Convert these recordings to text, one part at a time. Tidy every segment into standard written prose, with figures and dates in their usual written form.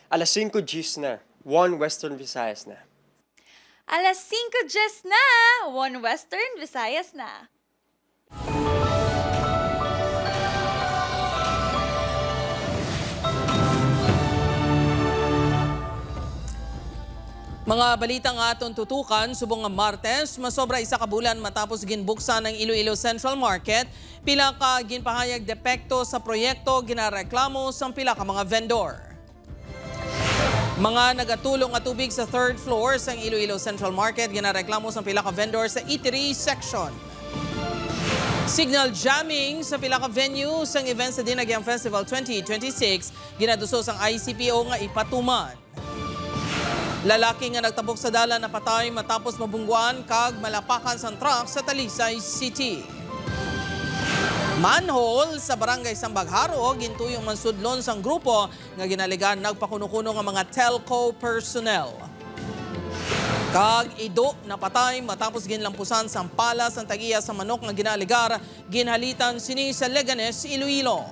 Alas 5 Gs na. One Western Visayas na. Alas 5 Gs na! One Western Visayas na. Mga balitang aton tutukan, subong nga Martes, masobra isa ka bulan matapos ginbuksan ng Iloilo Central Market, pila ka ginpahayag depekto sa proyekto ginareklamo sa pila ka mga vendor. Mga nagatulong nga tubig sa third floor sa Iloilo Central Market, ginareklamo sa pila ka vendor sa eatery section. Signal jamming sa pila ka venue sa event sa Dinagyang Festival 2026, ginaduso sang ICPO nga ipatuman. Lalaki nga nagtabok sa dalan na patay matapos mabungguan kag malapakan sa truck sa Talisay City. Manhole sa barangay Sambagharo, gintuyong mansudlon sang grupo nga ginaligan nagpakuno-kuno nga mga telco personnel. Kag ido na patay matapos ginlampusan sang pala sa tagiya sa manok nga ginaligar, ginhalitan sini sa Leganes, Iloilo.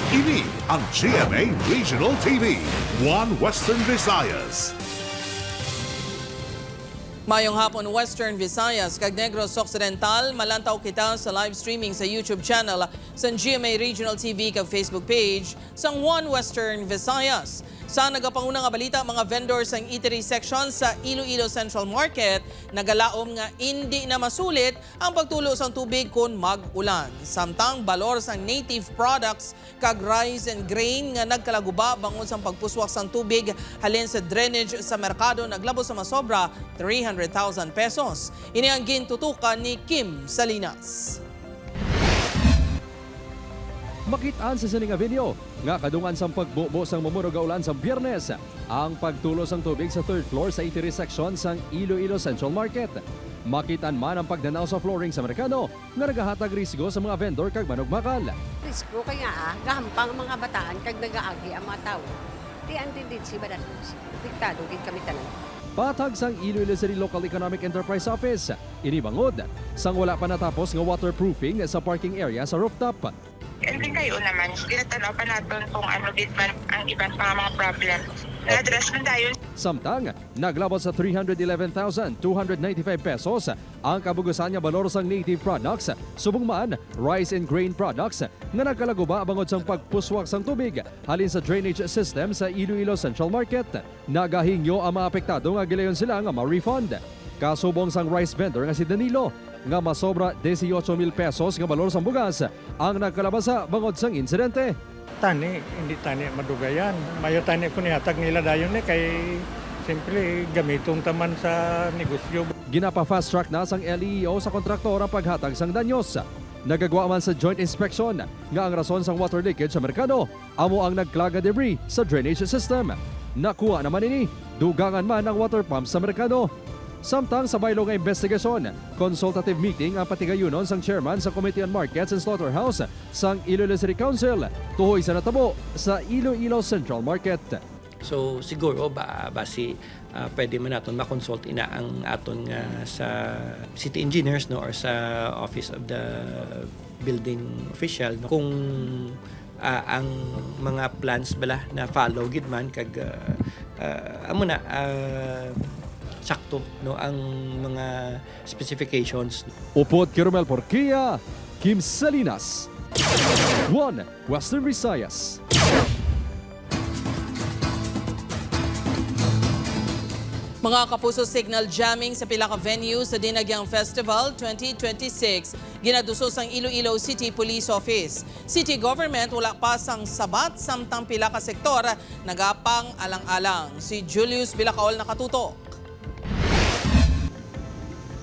Ini ang GMA Regional TV, One Western Visayas. Mayong hapon, Western Visayas, kag Negros Occidental, malantaw kita sa live streaming sa YouTube channel sa GMA Regional TV kag Facebook page sang One Western Visayas. Sa nagapangunang nga balita, mga vendors ang eatery section sa Iloilo Central Market, nagalaom nga hindi na masulit ang pagtulo sang tubig kung mag-ulan. Samtang balor sang native products kag rice and grain nga nagkalaguba bangon sang pagpuswak sang tubig halin sa drainage sa merkado naglabo sa masobra 300,000 pesos. Ini ang gintutukan ni Kim Salinas. Makitaan sa sining video nga kadungan sang pagbubo sang mamurog nga ulan sa Biyernes ang pagtulo sang tubig sa third floor sa eatery section sang Iloilo Central Market. Makitaan man ang pagdanaw sa flooring sa merkado nga nagahatag risgo sa mga vendor kag manugmakal. Risko kaya gahampang mga bataan kag nagaagi ang mga tao. Di andin si badan. Diktado gid kami tanan. Patag sang Iloilo City Local Economic Enterprise Office, inibangod sang wala pa natapos nga waterproofing sa parking area sa rooftop. And then kayo naman, ginatanaw pa natin kung ano din man ang ibang mga problem. Na-address man tayo. Samtang, naglabot sa 311,295 pesos ang kabugusan nga balor sang native products, subong man rice and grain products nga nagkalaguba bangod sang pagpuswak sang tubig halin sa drainage system sa Iloilo Central Market. Nagahingyo ang mga apektado nga gilayon sila nga ma-refund. Kasubong sang rice vendor nga si Danilo nga masobra 18,000 pesos nga balor sang bugas ang nagkalabasa bangod sang insidente. Tani, hindi tani madugayan. Mayo tani ko nihatag nila dayon kay simple gamitong taman sa negosyo. Ginapa-fast track na sang LEO sa kontraktor ang paghatag sang danyos. Nagagawa man sa joint inspection nga ang rason sang water leakage sa merkado amo ang nagklaga debris sa drainage system. Nakuha naman ini, dugangan man ang water pump sa merkado. Samtang sa baylo nga investigasyon, consultative meeting ang patigayunon sang chairman sa Committee on Markets and Slaughterhouse sang Iloilo City Council tuhoy sa natabo sa Iloilo Central Market. So siguro basi pwede man naton ma-consult ina ang aton nga sa city engineers no or sa office of the building official no, kung ang mga plans bala na follow gid man kag amo na sakto no ang mga specifications. Upod kay Romel Porquia, Kim Salinas, One Western Visayas. Mga kapuso, signal jamming sa pila ka venue sa Dinagyang Festival 2026. Ginadusos ang Iloilo City Police Office. City government wala pa sang sabat samtang pila ka sektor nagapang alang-alang. Si Julius Bilacaol nakatutok.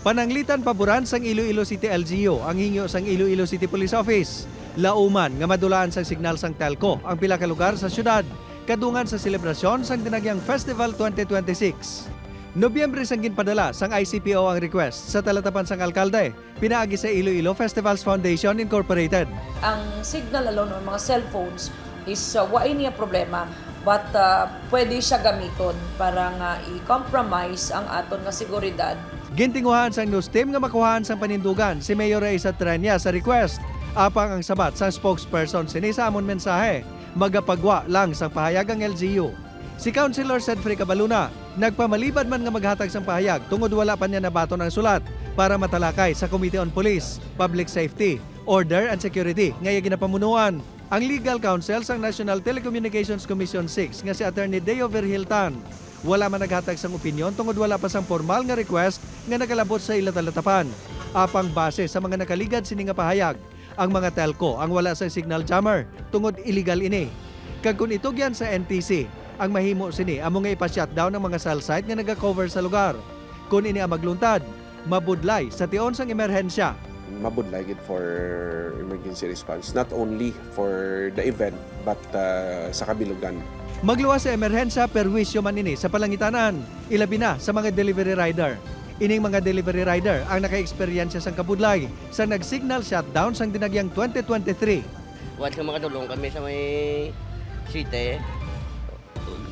Pananglitan paboran sang Iloilo City LGU ang hingyo sang Iloilo City Police Office. Lauman nga madulaan sang signal sang telco ang pila ka lugar sa syudad kadungan sa selebrasyon sang Dinagyang Festival 2026. Nobyembre sang ginpadala sang ICPO ang request sa talatapan sang alkalde, pinaagi sa Iloilo Festivals Foundation Incorporated. Ang signal alone o mga cellphones is waay niya problema but pwede siya gamiton para nga i-compromise ang aton nga seguridad. Gintinguhan sang news team nga makuhaan sang panindugan si Mayor Raiza Trenya sa request. Apang ang sabat sa spokesperson sini sa amon mensahe, magapagwa lang sang pahayag ang LGU. Si Councilor Sedfrey Cabaluna, nagpamalibad man nga maghatag sang pahayag tungod wala pa niya nabaton ang sulat para matalakay sa Committee on Police, Public Safety, Order and Security nga ginapamunuan. Ang legal counsel sang National Telecommunications Commission 6 nga si Attorney Deo Verhiltan, wala man naghatag sang opinyon tungod wala pa sang formal nga request nga nakalabot sa ilatalatapan. Apang base sa mga nakaligad sini nga pahayag, ang mga telco ang wala sa signal jammer tungod illegal ini. Kag kung itugyan sa NTC, ang mahimo sini amo nga ipa-shutdown ng mga cell site nga naga-cover sa lugar. Kung ini ang magluntad, mabudlay sa tion sang emerhensya. Mabudlay gid for emergency response, not only for the event but sa kabilugan. Magluwas sa emerhensya perwisyo man ini sa palangitanan, ilabi na sa mga delivery rider. Ining mga delivery rider ang naka-eksperyensya sang kabudlay sa nag-signal shutdown sang dinagyang 2023. Once nga makatulong kami sa may city,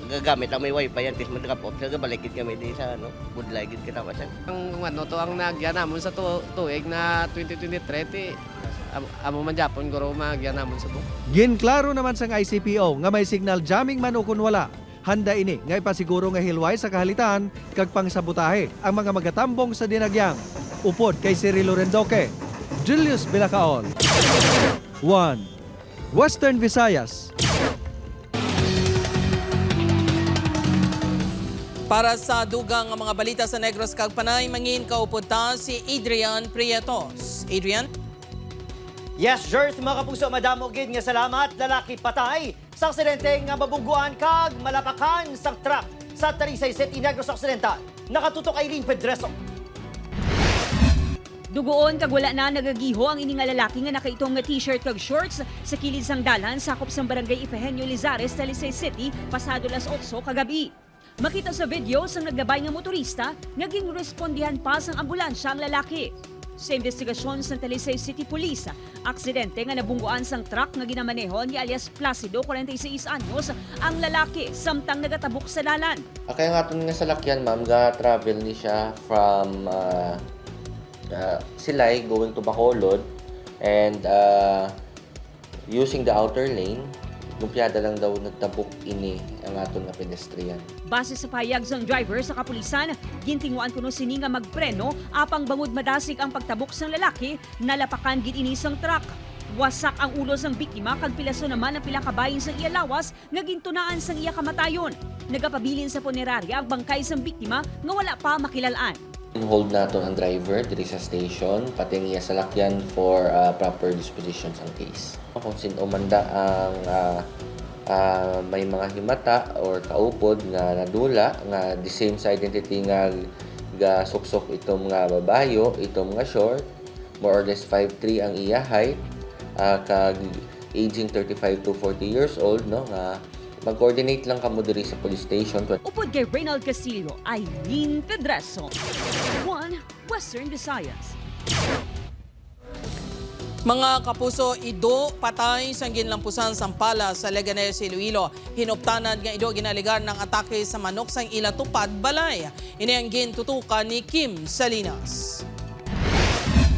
gagamit lang may wifi yan, tis mag-drop off, balikid kami din sa budlay gid kita pa siya. Ang to ang nagyan namon sa tuig na 2023, amo man Japon guro magyan namon sa buong. Ginklaro naman sang ICPO nga may signal jamming man ukon wala. Handa ini nga ipasiguro nga hilway sa kahalitan kag pangsabotahe ang mga magatambong sa dinagyang. Upod kay Cirilo Rendoque, Julius Bilacaon. 1. Western Visayas. Para sa dugang nga mga balita sa Negros kag Panay, mangin kaupod ta si Adrian Prietos. Adrian? Yes, Jers, mga kapuso, madamo gid nga salamat. Lalaki patay sa aksidente nga mabungguan kag malapakan sa truck sa Talisay City, Negros Occidental. Nakatutok Irene Pedreso. Dugoon kag wala na nagagiho ang ini nga lalaki nga nakaitong nga t-shirt kag shorts sa kilid sang dalan sakop sang barangay Ifehenio Lizares, Talisay City, pasado las 8 kagabi. Makita sa video sang naglabay nga motorista, naging respondihan pa sang ambulansya ang lalaki. Sa investigasyon sa Talisay City Police, aksidente nga nabungguan sang truck nga ginamaneho ni alias Placido, 46 anyos, ang lalaki samtang nagatabok sa dalan. Kaya nga nga salakyan, ma'am, ga-travel ni siya from Silay going to Bacolod and using the outer lane, lumpiada lang daw nagtabok ini ang aton nga pedestrian. Base sa payag sang driver sa kapulisan, gintinguan kuno sini nga magpreno apang bangod madasig ang pagtabok sang lalaki, nalapakan gid ini sang truck. Wasak ang ulo sang biktima kag pilaso naman ang pila ka bahin sang iya lawas nga gintunaan sang iya kamatayon. Nagapabilin sa punerarya ang bangkay sang biktima nga wala pa makilalaan. Hold naton ang driver diri sa station, pati ang iya salakyan for proper disposition sang case. Kung sino manda ang may mga himata or kaupod nga nadula nga the same sa identity nga gasuksok itong nga babayo, itong nga short, more or less 5'3" ang iya height, kag aging 35 to 40 years old, no, nga mag-coordinate lang kamo diri sa police station. Upod kay Reynald Castillo, Irene Pedreso, 1 Western Visayas. Mga kapuso, ido patay sa ginlampusan Sampala sa Leganés, Iloilo. Hinuptanan nga ido ginaligar ng atake sa manok sang ila tupad balay. Ini ang gintutukan ni Kim Salinas.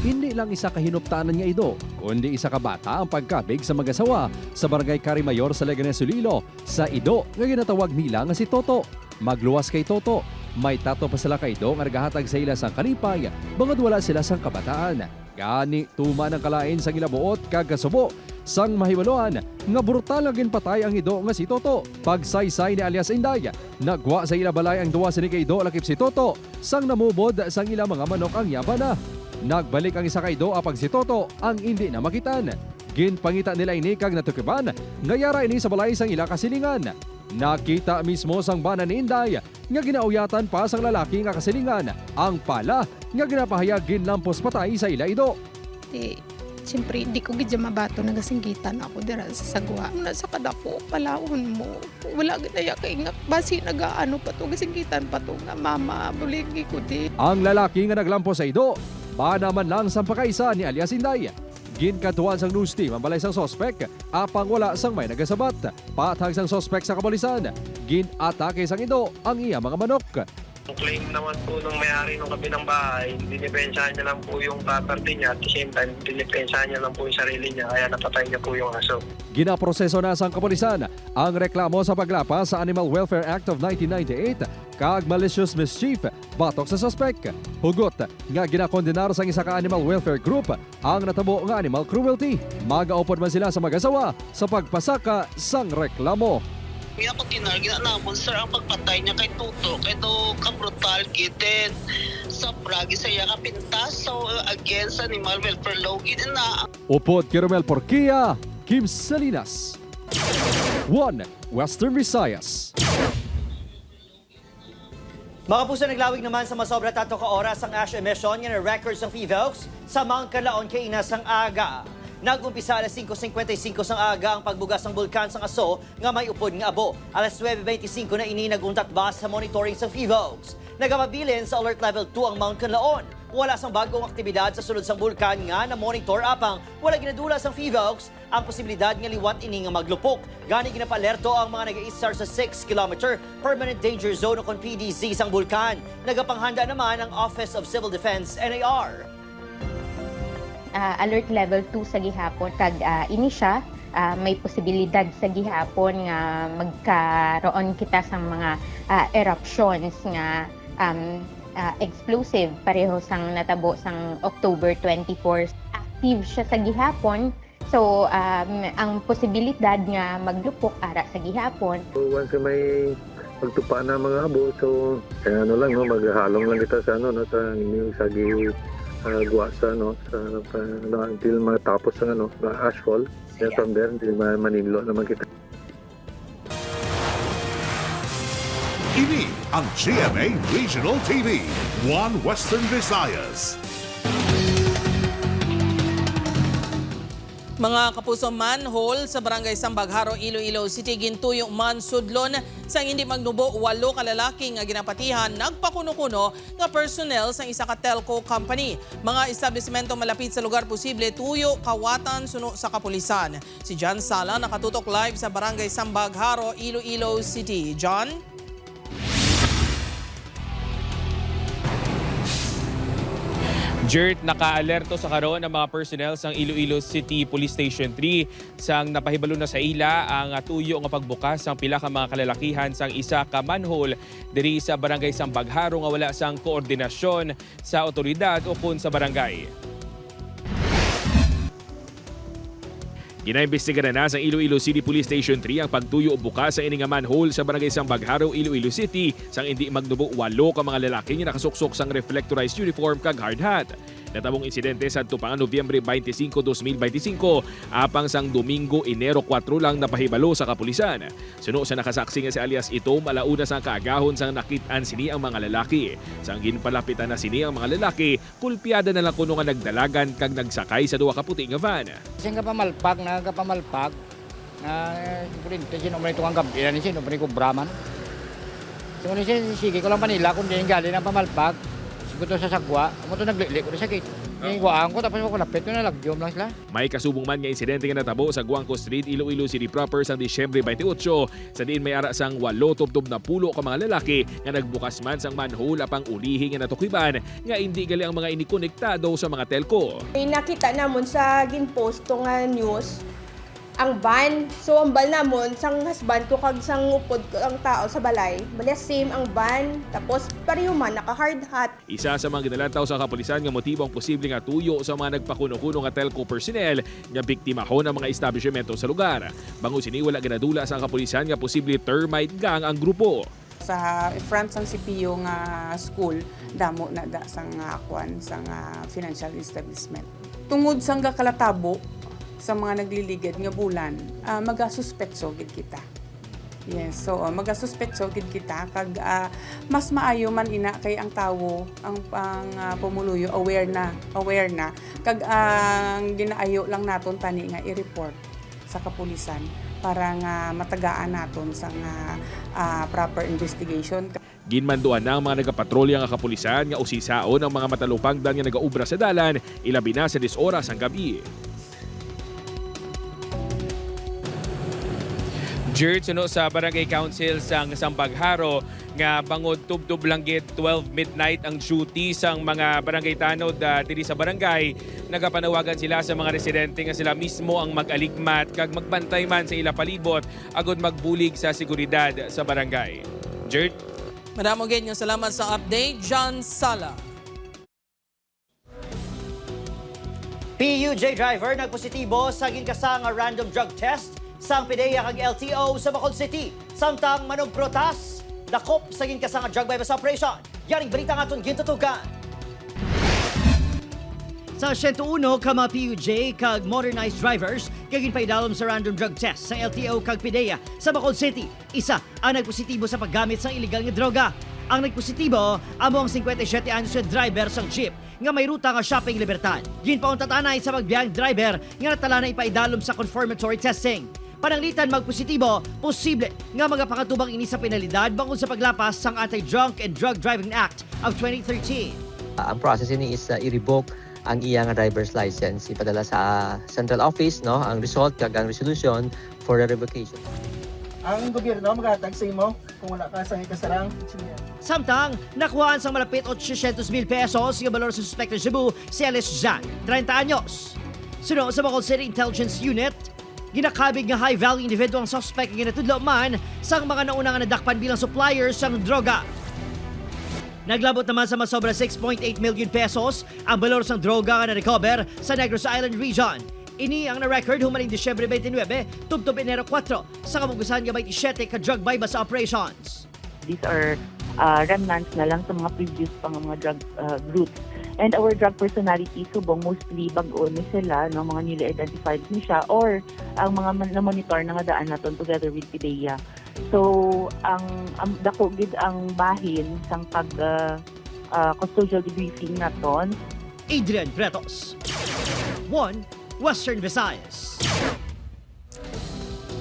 Hindi lang isa ka hinuptanan nga ido, kundi isa ka bata ang pagkabig sa mag-asawa sa barangay Carimayor sa Leganés, Iloilo. Sa ido nga ginatawag nila nga si Toto. Magluwas kay Toto. May tato pa sila kay ido nga nagahatag sa ila sang kalipay, bangod wala sila sang kabataan. Gani tuman ang kalain sang ilabuot kag kasubo sang mahiwaluan nga brutal nga ginpatay ang ido nga si Toto. Pagsaysay ni alias Inday, nagwa sa ila balay ang duwa sini kay ido lakip si Toto sang namubod sang ila mga manok ang yabana. Nagbalik ang isa kay ido apag si Toto ang hindi na makitan. Ginpangita nila ini kag natukiban nga yara ini sa balay sang ila kasilingan. Nakita mismo sang bana ni Inday nga ginauyatan pa sang lalaki nga kasilingan ang pala nga ginapahayag ginlampos patay sa ila ido. Siyempre, di ko gidya mabato nagasinggitan ako dira sa sagwa. Nasa kadako, palahon mo. Wala ginaya kay nga basi nagaano pa to, gasinggitan pa to nga mama, buligi ko di. Ang lalaki nga naglampos sa ido, bana man lang sang pakaisa ni alias Inday. Ginkaduan sang news team ang balay sang sospek, apang wala sang may nagasabat. Patag sang sospek sa kapulisan, ginatake sang ido ang iya mga manok. Ang claim naman po ng may-ari ng kabilang bahay, dinipensahan niya lang po yung property niya at the same time, dinipensahan niya lang po yung sarili niya kaya napatay niya po yung aso. Ginaproseso na sang kapulisan ang reklamo sa paglapas sa Animal Welfare Act of 1998 kag malicious mischief batok sa suspect. Hugot nga ginakondenar sang isa ka animal welfare group ang natabo nga animal cruelty. Magaupod man sila sa mag-asawa sa pagpasaka sang reklamo. Ginapatinar, ginanamon sir ang pagpatay niya kay Tuto, kay do kabrutal giden sa pragi sa iya kapintas so against animal welfare law giden na. Upod kay Romel Porquia, Kim Salinas. 1 Western Visayas. Mga puso, naglawig naman sa masobra tato ka oras ang ash emission nga na-records ng PHEVOX sa Mount Canlaon kay Inasang Aga. Nag-umpisa alas 5:55 sang aga ang pagbugas ng bulkan sang Aso nga may upod nga abo. Alas 9:25 na ini naguntat bas sa monitoring sa PHEVOX. Nagapabilin sa alert level 2 ang Mount Canlaon. Wala sang bagong aktibidad sa sulod sang bulkan nga na monitor apang wala ginadula sang PHEVOX ang posibilidad nga liwat ini nga maglupok. Gani ginapalerto ang mga nag-iistar sa 6-kilometer permanent danger zone kon PDZ sang bulkan. Nagapanghanda naman ang Office of Civil Defense NAR. Alert level 2 sa gihapon kag ini siya may posibilidad sa gihapon nga magkaroon kita sa mga eruptions nga explosive pareho sang natabo sang October 24. Active siya sa gihapon. So ang posibilidad nga maglupok ara sa gihapon. Once may pagtupa na mga abo, so ano lang no, maghalong lang kita sa ano no, sa inyong sagi guwasa no, sa until matapos ang ano, ashfall. Then from there, hindi maninlo naman kita. Ini ang GMA Regional TV, 1 Western Visayas. Mga kapuso, manhole sa Barangay Sambagharo, Iloilo City, gintuyong man sudlon sang hindi magnubo 8 kalalaki nga ginapatihan nagpakuno-kuno nga personnel sang isa ka telco company. Mga establishmento malapit sa lugar posible tuyo kawatan suno sa kapulisan. Si John Sala nakatutok live sa Barangay Sambagharo, Iloilo City. John? Jert, naka-alerto sa karon ang mga personnel sang Iloilo City Police Station 3 sang napahibalo na sa ila ang tuyo nga pagbukas sang pila ka mga kalalakihan sang isa ka manhole diri sa Barangay Sambagharo nga wala sang koordinasyon sa otoridad o kun sa barangay. Ginaimbestigahan na sa Iloilo City Police Station 3 ang pagtuyo o bukas sa ining manhole sa Barangay Sambagharo, Iloilo City sang hindi magnubo 8 ka mga lalaki nga nakasuksok sang reflectorized uniform kag hard hat. Natabong insidente sa tupangan Nobyembre 25, 2025 apang sang Domingo, Enero 4 lang napahibalo sa kapulisan. Suno sa nakasaksi nga si alias Itom, alauna sang kaagahon sang nakit-an sini ang mga lalaki. Sang ginpalapitan na sini ang mga lalaki, kulpiyada na lang kuno nga nagdalagan kag nagsakay sa duwa ka puti nga van. Sing kapamalpag, nagkapamalpag, siyempre, sino mo ito ang gabi, sino mo ito Brahman. So, sige ko lang panila, kung di yung galing ang pamalpag, siguro sa sagwa, mo ito naglili ko na sakit. Yung guwaan ko, tapos ako lapit ko na lagyom lang sila. May kasubong man nga insidente nga natabo sa Guangco Street, Iloilo City proper sa Disyembre 28, sa diin may ara sang 8 tubtob na pulo ka mga lalaki nga nagbukas man sang manhole apang ulihi nga natukiban nga hindi gali ang mga inikonektado sa mga telco. Nakita namon sa ginposto nga news ang van. So ang bal namon sang husband ko kag sang upod ko ang tao sa balay. Bali same ang van tapos pareho man naka hard hat. Isa sa mga ginalantaw sa kapulisan nga motibo ang posible nga tuyo sa mga nagpakuno-kuno nga telco personnel nga biktimahon ang mga establishmento sa lugar. Bango sini wala ginadula sa kapulisan nga posible termite gang ang grupo. Sa front sang CPU nga school damo na da sang akwan sang financial establishment. Tungod sang kalatabo sa mga nagliligid nga bulan, magasuspetso gid kita. Yes, so magasuspetso gid kita kag mas maayo man ina kay ang tawo ang pumuluyo aware na kag ang ginaayo lang naton tani nga i-report sa kapulisan para nga matagaan naton sa proper investigation. Ginmanduan na ang mga nagapatrolya nga kapulisan nga usisaon ang mga matalupangdan nga nagaubra sa dalan ilabi na sa 10 oras ang gabi. Jert, suno sa Barangay Council sang Sambagharo nga bangod tubtub langgit 12 midnight ang duty sang mga barangay tanod diri sa barangay. Nagapanawagan sila sa mga residente nga sila mismo ang mag-aligmat kag magbantay man sa ila palibot agud magbulig sa seguridad sa barangay. Jert? Madamo gid nga salamat sa update, John Sala. PUJ driver nagpositibo sa ginkasa nga random drug test sang PDEA kag LTO sa Bacolod City. Samtang manog protas, dakop sa ginkasa nga drug bypass operation. Yaring balita nga aton gintutukan. Sa 101 ka mga PUJ kag modernized drivers kag ginpaidalom sa random drug test sa LTO kag PDEA sa Bacolod City. Isa ang nagpositibo sa paggamit sa illegal nga droga. Ang nagpositibo amo ang 57 anyos nga driver sang jeep nga may ruta nga Shopping Libertad. Ginpauntatanay sa magbiyang driver nga natala na ipaidalom sa confirmatory testing. Pananglitan magpositibo, posible nga magapakatubang ini sa penalidad bangod sa paglapas sang Anti-Drunk and Drug Driving Act of 2013. Ang process ini is i-revoke ang iyang driver's license, ipadala sa central office no ang result kag ang resolution for the revocation. Ang gobyerno maghatag sa imo kung wala ka sa ikasarang. Samtang nakuhaan sang malapit 800,000 pesos nga balor sa suspected Cebu si Alice Jan, 30 anyos. Suno sa Bacolod City Intelligence Unit, ginakabig nga high-value individual ang suspect nga ginatudlo man sang mga naunang nadakpan bilang suppliers sang droga. Naglabot naman sa masobra 6.8 million pesos ang balor sang droga nga na-recover sa Negros Island region. Ini ang na-record humaning Disyembre 29, tubtob Enero 4 sa kabugusan nga 27 ka drug bypass operations. These are remnants na lang sa mga previous pang mga drug groups. And our drug personality subong mostly bag-o ni sila, no, mga newly identified ni siya or ang mga na-monitor na nga daan naton together with PDEA. So, ang dako gid ang bahin sang pag custodial debriefing naton. Adrian Bretos, 1 Western Visayas.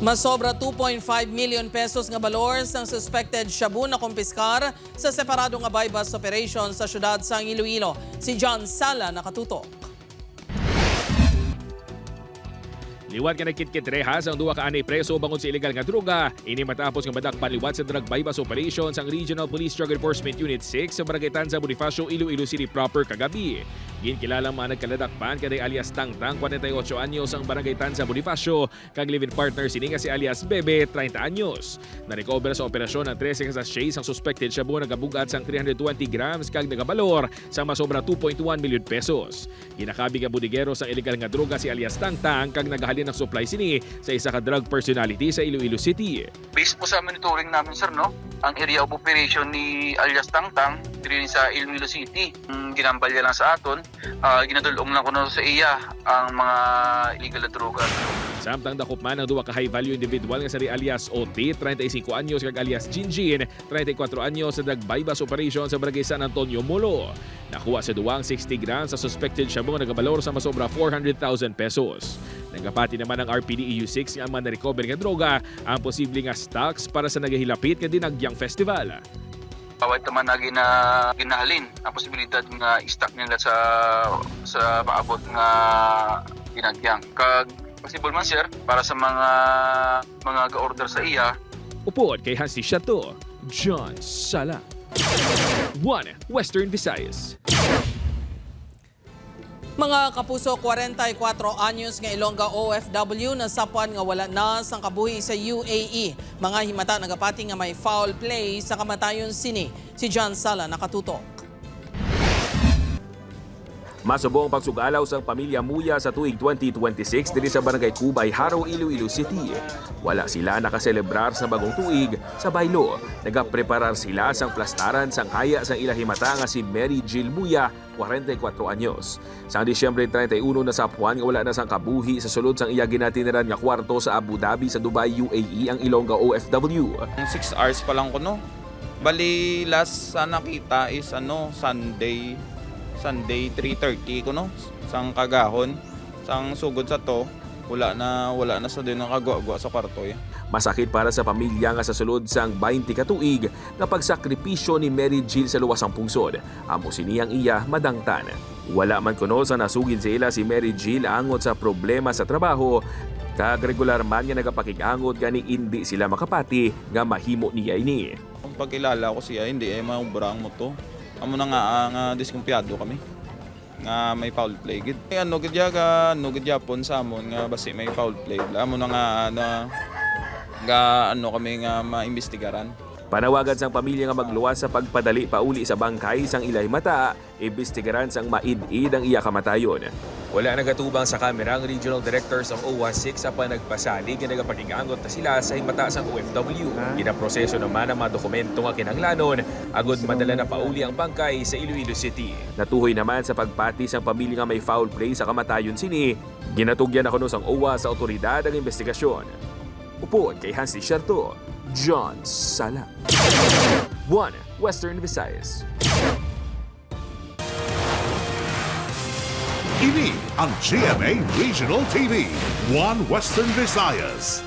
Masobra 2.5 million pesos nga balor sang suspected shabu na kumpiskar sa separado nga bypass operation sa syudad sang Iloilo. Si John Sala nakatutok. Liwat ka nagkit-kit rehas ang duwa ka anay preso bangod sa illegal nga droga. Ini matapos nga badak paliwat sa drug bypass operation sang Regional Police Drug Enforcement Unit 6 sa Barangay Tanza, Bonifacio, Iloilo City proper kagabi. Ginkilalang mga nagkaladakpan kaday alias Tangtang, 48 anyos ang Barangay Tanza, Bonifacio, kag live-in partner sini nga si alias Bebe, 30 anyos. Na-recover sa operasyon ng 13 sachets ang suspected shabu nagabugat sang 320 grams kag nagabalor sa masobra 2.1 million pesos. Ginakabig ang budigero sa illegal nga droga si alias Tangtang kag nagahalin ng supply sini sa isa ka drug personality sa Iloilo City. Based po sa monitoring namin sir, no, ang area of operation ni alias Tangtang diri sa Iloilo City. Ginambal niya lang sa aton, ginadulong lang ko na sa iya ang mga illegal na droga. Samtang dakop man ang duwa ka high-value individual nga sari alias OT, 35 anyos kag alias Jinjin, 34 anyos sa drug bypass operation sa Barangay San Antonio, Molo. Nakuha sa duwang 60 grams sa suspected shabu nga nagabalor sa masobra 400,000 pesos. Nagapati naman ang RPD-EU6 nga man na-recover nga droga ang posible nga stocks para sa nagahilapit nga Dinagyang Festival. Away naman na ginahalin ang posibilidad nga i-stock nila sa paabot nga Dinagyang. Kag possible man sir para sa mga ga-order sa iya. Upod kay Hansi Chateau, John Sala, 1 Western Visayas. Mga kapuso, 44 anyos nga Ilongga OFW na sapuan nga wala na sang kabuhi sa UAE. Mga himata nagapati nga may foul play sa kamatayon sini. Si John Sala nakatutok. Masubong pagsugalaw sang pamilya Muya sa tuig 2026 diri sa Barangay Cubay, Haro, Iloilo City. Wala sila nakaselebrar sa bagong tuig sa baylo. Nagapreparar sila sang plastaran sang haya sang ilahimata nga si Mary Jill Muya, 44 anyos. Sang Disyembre 31 na sapuan nga wala na sang kabuhi sa sulod sang iya ginatiniran nga kwarto sa Abu Dhabi sa Dubai, UAE ang Ilongga OFW. 6 hours pa lang ko no. Bali last sa nakita is Sunday 3:30 ko no, sang kagahon, sang sugod sa to, wala na sa din ang kagwa-gwa sa kwarto. Masakit para sa pamilya nga sa sulod sang 20 ka tuig nga pagsakripisyo ni Mary Jill sa luwasang pungsod. Amo siniyang iya madangtan. Wala man kuno sa nasugid sa ila si Mary Jill angot sa problema sa trabaho. Kag regular man nga nagapakig-angot gani hindi sila makapati nga mahimo niya ini. Kung pagkilala ko siya, hindi ay maubrang mo to. Amo na nga diskumpiyado kami nga may foul play gid. Ano gid yaga, no gid yapon sa amon nga basi may foul play. Amo na nga kami nga maimbestigaran. Panawagan sang pamilya nga magluwas sa pagpadali pauli sa bangkay sang ilay mata, imbestigaran sang maid-id ang iya kamatayon. Wala nagatubang sa kamera ang regional directors of OWA 6 apan nagpasalig nga nagapag-ingangot na sila sa himata sang OFW. Ginaproseso naman ang mga dokumento nga kinahanglanon agod madala na pauli ang bangkay sa Iloilo City. Natuhoy naman sa pagpati sang pamilya nga may foul play sa kamatayon sini, ginatugyan na kuno sang OWA sa otoridad ang investigasyon. Upod kay Hansi Sherto, John Sala. 1 Western Visayas. Ini ang GMA Regional TV, 1 Western Visayas.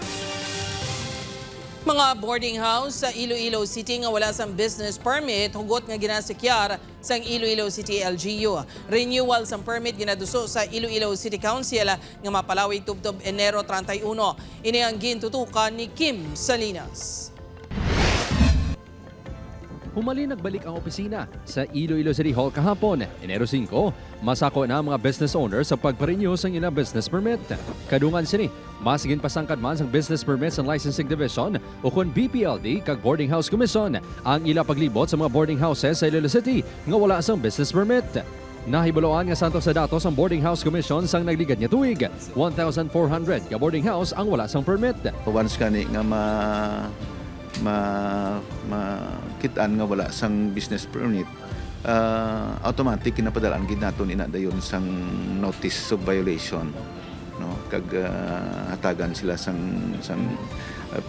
Mga boarding house sa Iloilo City nga wala sang business permit hugot nga ginasikyar sang Iloilo City LGU. Renewal sang permit ginaduso sa Iloilo City Council nga mapalawi tubtob Enero 31. Ini ang gintutukan ni Kim Salinas. Humali nagbalik ang opisina sa Iloilo City Hall kahapon, Enero 5. Masako na ang mga business owners sa pagparenew sang ilang business permit. Kadungan sini, masigin pasangkad man sang Business Permits and Licensing Division o kun BPLD kag Boarding House Commission ang ila paglibot sa mga boarding houses sa Iloilo City nga wala sang business permit. Nahibuloan nga santo sa datos ang Boarding House Commission sang nagligad niya tuig. 1,400 ka boarding house ang wala sang permit. Once kani nga makitaan nga wala sang business permit, automatic kinapadalaan gid naton inadayon sang notice of violation, no, kag hatagan sila sang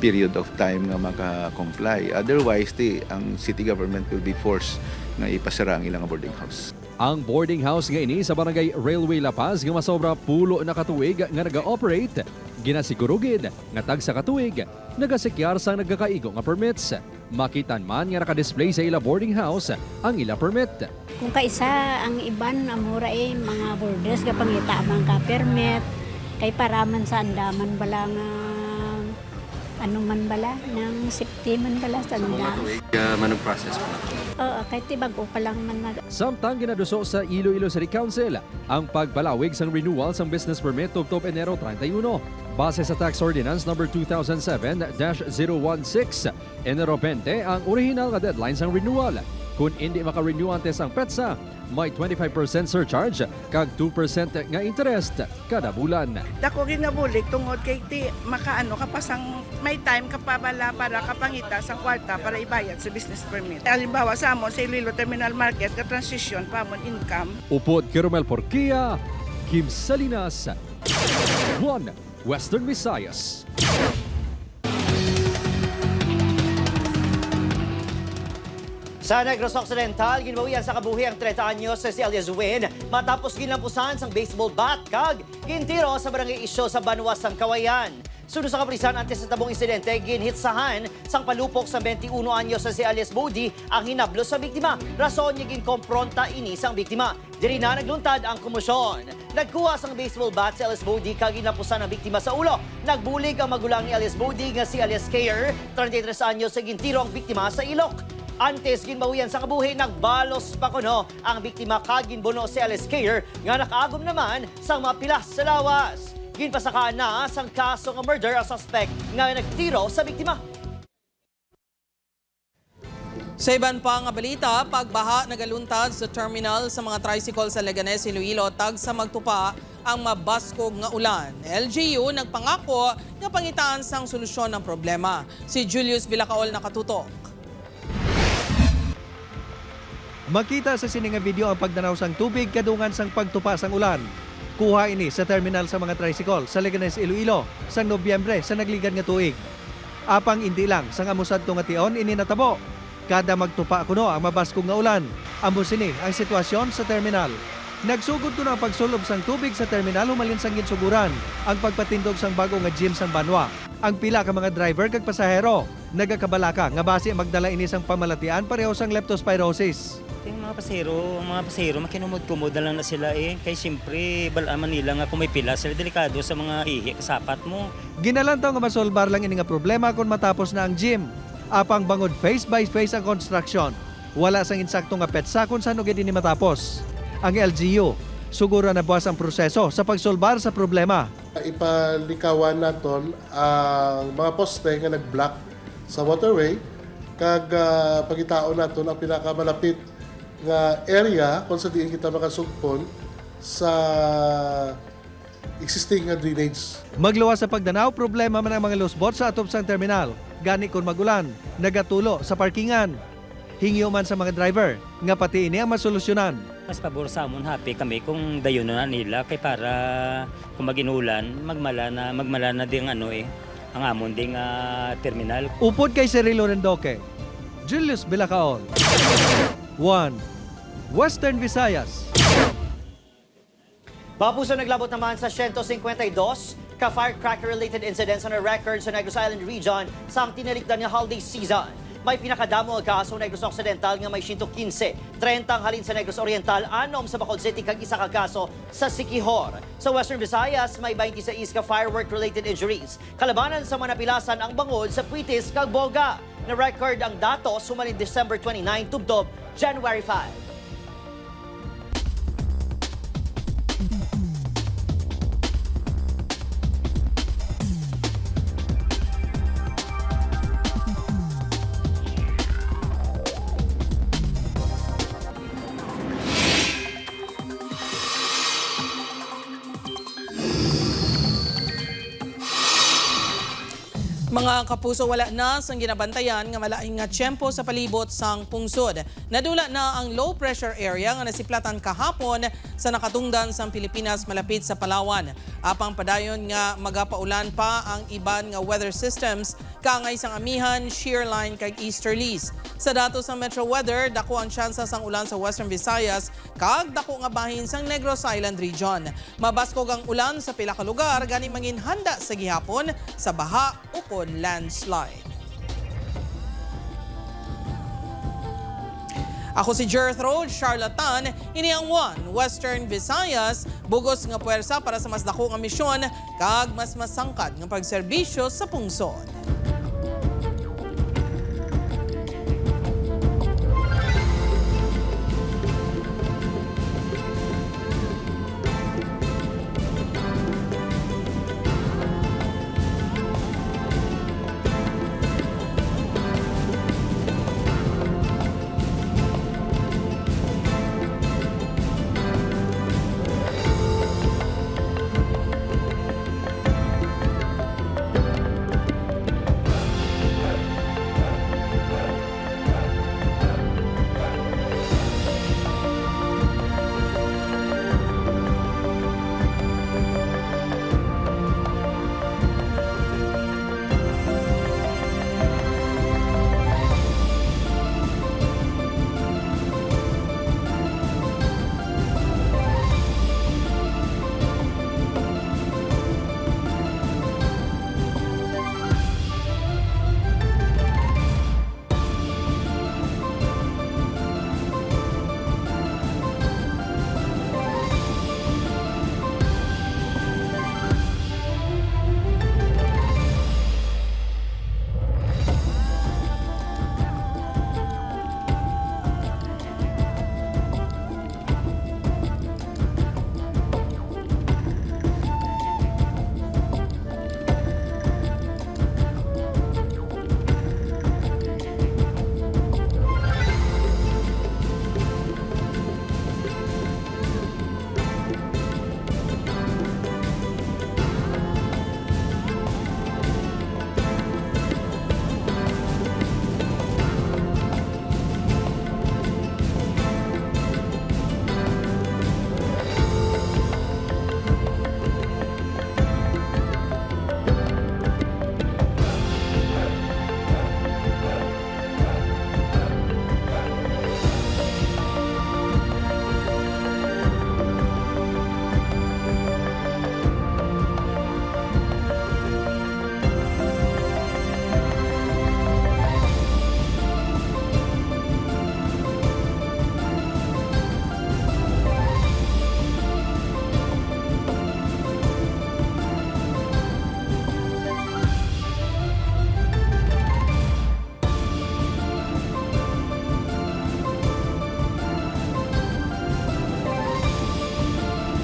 period of time nga maka-comply. Otherwise ang city government will be forced nga ipasara ang ilang boarding house. Ang boarding house nga ini sa Barangay Railway La Paz nga masobra pulo na katuig nga naga-operate. Ginasigurugid nga tag sa katuig nagasikyar sang nagkakaigo nga permits. Makitan man nga naka-display sa ila boarding house ang ila permit. Kung kaisa ang iban amura mga borders nga pangita man ka permit kay paraman sa andaman bala nga ano man bala ng safety man bala sa andaman. Manong process pa. Oo, kay tibago pa lang man na. Samtang ginaduso sa Iloilo City Council ang pagpalawig sang renewal sang business permit tubtob Enero 31. Base sa Tax Ordinance No. 2007-016, Enero 20 ang original nga deadline sang renewal. Kung hindi maka-renew antes ang petsa, may 25% surcharge kag 2% nga interest kada bulan. Dako ginabulik tungod kay ti makaano kapasang may time kapabala para kapangita sa kwarta para ibayad sa business permit. Halimbawa sa amon sa Iloilo Terminal Market ka transition pa amon income. Upod Kiromel Porquia, Kim Salinas, 1 Western Visayas. Sa Negros Occidental, ginabawian sa kabuhi ang 30 anyos si Elias Win matapos ginampusan sang baseball bat kag gintiro sa barangay Isyo sa Banwas sang Kawayan. Sunod sa kapulisan antes sa tabong insidente, ginhitsahan sang palupok sa 21 anyos sa si Elias Bodi ang hinablo sa biktima. Rason niya ginkompronta ini sang biktima. Diri na nagluntad ang komosyon. Nagkuha sang baseball bat si Elias Bodi kag ginampusan ang biktima sa ulo. Nagbulig ang magulang ni Elias Bodi nga si Elias Kayer, 33 anyos sa gintiro ang biktima sa ilok. Antes ginbawian sa kabuhi, nagbalos pa kuno ang biktima kag ginbuno si Elias Kayer nga nakaagom naman sang mapilas sa lawas. Ginpasakaan na sang kaso ng murder ang suspect nga nagtiro sa biktima. Sa iban pa nga balita, pagbaha nagaluntad sa terminal sa mga tricycle sa Leganes, Iloilo, tag sa magtupa ang mabaskog nga ulan. LGU nagpangako nga pangitaan sang solusyon ng problema. Si Julius Bilacaol nakatutok. Makita sa sininga video ang pagdanaw sang tubig kadungan sang pagtupa sang ulan. Kuha ini sa terminal sa mga tricycle sa Leganes, Iloilo sang Nobyembre sa nagligad nga tuig. Apang hindi lang sang amusad nga tion ini natabo. Kada magtupa kuno ang mabaskog nga ulan. Amo sini ang sitwasyon sa terminal. Nagsugod kuno ang pagsulob sang tubig sa terminal humalin sang ginsuguran ang pagpatindog sang bago nga gym sang Banwa. Ang pila ka mga driver kag pasahero nagakabalaka nga base magdala ini sang pamalatian pareho sang leptospirosis. Yung mga pasahero makinumod-kumod na lang na sila kay siyempre balaman nila nga kung may pila sila delikado sa mga ihi kasapat mo. Ginalantaw nga masolbar lang ini nga problema kung matapos na ang gym. Apang bangod face by face ang construction. Wala sang insakto nga petsa kung saan ugid ini matapos. Ang LGU suguro na buwas ang proseso sa pagsolbar sa problema. Ipalikawan naton ang mga poste nga nag-block sa waterway kag pagitaon naton ang pinakamalapit nga area kung sa diin kita makasugpon sa existing nga drainage. Magluwas sa pagdanaw, problema man ang mga lusbot sa atop sang terminal. Gani kung magulan, nagatulo sa parkingan. Hingyo man sa mga driver, nga pati ini ang masolusyonan. Mas pabor sa amon happy kami kung dayon na nila kay para kung maginulan, magmala na ding ang amon ding terminal. Upod kay Cirilo Rendoque, Julius Bilacaon. 1 Western Visayas. Mapuso naglabot naman sa 152 ka-firecracker-related incidents on a record sa Negros Island region sa tinalikdan nga holiday season. May pinakadamo ang kaso sa Negros Occidental nga may 115, 30 ang halin sa Negros Oriental, 6 sa Bacolod City kag isa ka kaso sa Siquijor. Sa Western Visayas, may 26 ka-firework-related injuries. Kalabanan sa manapilasan ang bangod sa Puitis kag Boga. Na-record ang datos sumalin December 29 tubdob January 5. Mga kapuso, wala na sang ginabantayan nga malaing nga tiyempo sa palibot sang pungsod. Nadula na ang low pressure area nga nasiplatan kahapon sa nakatungdan sang Pilipinas malapit sa Palawan. Apang padayon nga magapaulan pa ang iban nga weather systems kaangay sang amihan, shear line kag easterlies. Sa datos ng Metro Weather, dako ang tsansa sang ulan sa Western Visayas kag dako nga bahin sang Negros Island region. Mabaskog ang ulan sa pila ka lugar gani mangin handa sa gihapon sa baha o landslide. Ako si Gertrude Charlatan, ini ang 1 Western Visayas, bugos nga puwersa para sa mas dako nga misyon kag mas masangkad nga pagserbisyo sa pungsod.